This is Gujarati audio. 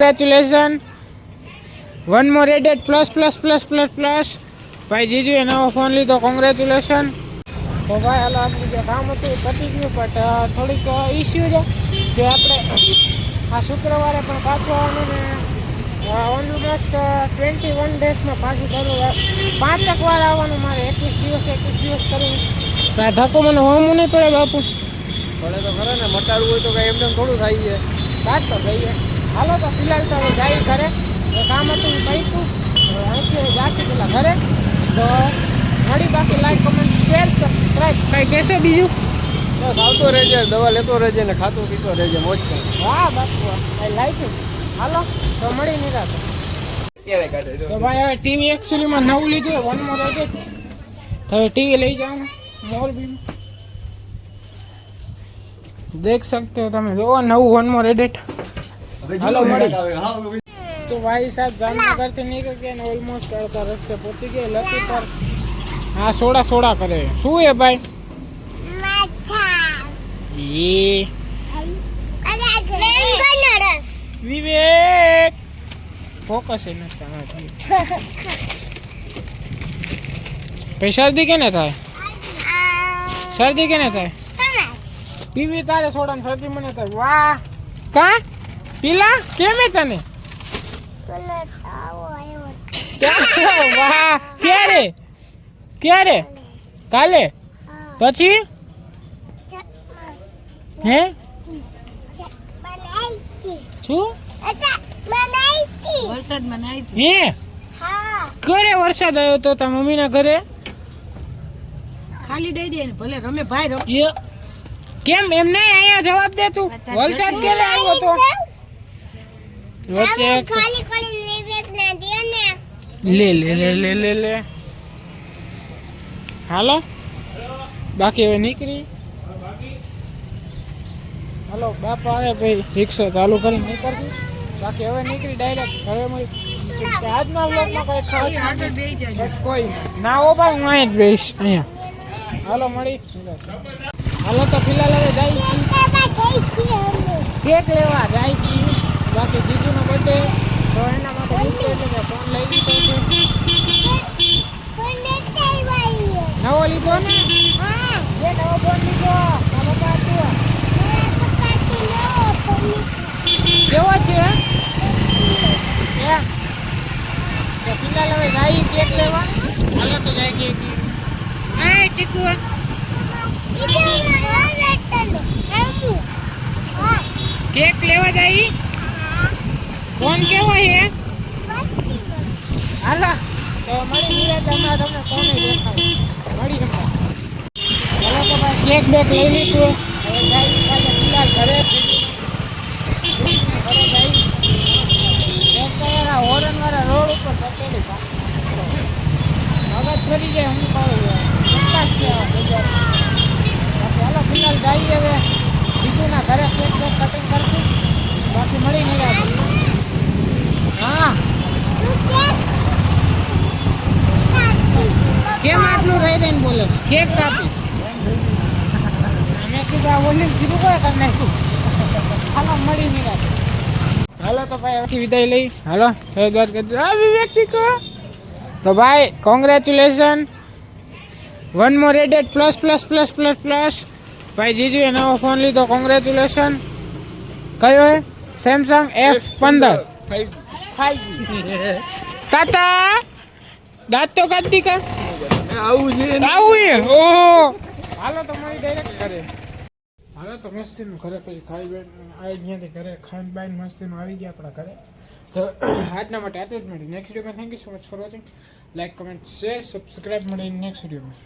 Congratulations. One more added plus. ભાઈ જીજુ એ નવો ફોન લીધો. કોંગ્રેચ્યુલેશન. તો ભાઈ હાલો આપણું જે કામ હતું એ પતી ગયું, બટ થોડીક ઇસ્યુ છે કે આપણે આ શુક્રવારે પણ પાછું આવવાનું ને ઓલમોસ્ટ 21 ડેઝમાં પાછું કરવું. 5 વાર આવવાનું મારે. 21 દિવસ કરવું. કાંઈ ધક્કો મને હોમું નહીં પડે બાપુ? પડે તો ખરે ને, મટાડવું હોય તો કાંઈ એમને થોડું થાય છે. કાઢ તો જઈએ. હાલો તો ફિલહાલ તો હવે જાય ઘરે. કામ હતું પૈતું અહીંથી જાશું પેલા ઘરે. તો મળી, બાકી લાઈક કમેન્ટ શેર સબસ્ક્રાઈબ. કંઈ કહેશો બીજું? બસ આવતો રહેજે, દવા લેતો રહેજે ને ખાતો પીતો રહેજે, મોજ કર. હા બાપુ, આઈ લાઈક ઇટ. હાલો તો મળી નિરાતે. તો ભાઈ હવે ટીવી એકચ્યુઅલીમાં નવું લીધું, વન મોર એડિટ. તો હવે ટીવી લઈ જાઉં મોરબીમાં. દેખ सकते हो તમે, જો નવું વન મોર એડિટ. હાલો મળી. તો ભાઈ સાહેબ જામનગરથી નીકળી ગયા ને ઓલમોસ્ટ અડધા રસ્તે પહોંચી ગયા. લકી પર હા સોડા કરે. શું એ ભાઈ? વિવેક ફોકસ એ નથી. પછી શરદી કેને થાય? શરદી કેને થાય? પીવી તારે સોડા ને શરદી મને થાય. વાહ કા પીલા કેમ તને? વાહ ક્યારે? કાલે? પછી હે શું વરસાદમાં નાઈ હે? ઘરે વરસાદ આવ્યો તો તાર મમ્મી ના ઘરે? ખાલી દઈ દે ને ભલે રમે ભાઈ રમે. કેમ એમ નહીં, અહીંયા જવાબ દે તું. વરસાદ ક્યારે આવ્યો તો? વચ્ચે લે હાલો બાકી હવે નીકળી. હાલો બાપા આવે ભાઈ રિક્ષા ચાલુ કરી નીકળશું. બાકી હવે નીકળી ડાયરેક્ટ ઘરે મળી. આજના વ્લોગમાં કોઈ ખાસ કોઈ ના હો ભાઈ, હું અહીં જ બેસીશ અહીંયા. હાલો મળી. હાલો તો ફિલહાલ હવે જાય કેક લેવા જાય છીએ. બાકી જીજુનો બર્થડે તો એના માટે ફોન લઈ લીધો છે. નવો લીધો ને? એ નવો ફોન લીધો. કેવો છે? તો ફિલહાલ હવે જાય કેક લેવા. હાલો તો જાય કેક. હા ચીકુ કેક લેવા જાય. ફોન કેવો છે? હાલો તો મળી નિરાતે હમણાં તમને ફોન દેખાય. મળી હમણાં. હાલો તો ભાઈ કેક બેક લઈ લીધું. હવે જાય પાછા ફિલહાલ ઘરે જાય. એક તો યાર હોરન વાળા રોડ ઉપર પકેડી મગજ ફરી જાય. હું કહું હાલો ફિલહાલ જઈએ હવે બીજુંના ઘરે કેક બેક કટિંગ કરશું. બાકી મળી નિરાતે. હા કેમ આટલું રહી રહીને બોલે? કેક કાપીશ. મેં કીધું આ ઓલી કીધું કોઈ કરી નાખ્યું. હાલો મળી નિરાતે. હાલો તો ભાઈ વિદાય લઈ. હાલો વાત કરજો. આ વ્યક્તિ કહો તો ભાઈ congratulation. One more added plus. ભાઈ જીજુ એ નવો ફોન લીધો. કોંગ્રેચ્યુલેશન. કયો હે? Samsung F15 5G. તાતા દાંત તો કાઢી કા આવું છે ઓહો. હાલો તો મારી ડાયરેક્ટ ઘરે. હાલો તો મસ્તીનું ઘરે પછી ખાઈ બેન અહીંયાથી ઘરે ખાઈને બાઈને મસ્તીનું આવી ગયા આપણા ઘરે. તો આજના માટે આટલું જ મળી. નેક્સ્ટ વિડીયોમાં thank you so much for watching. Like comment share subscribe મળી નેક્સ્ટ વિડીયોમાં.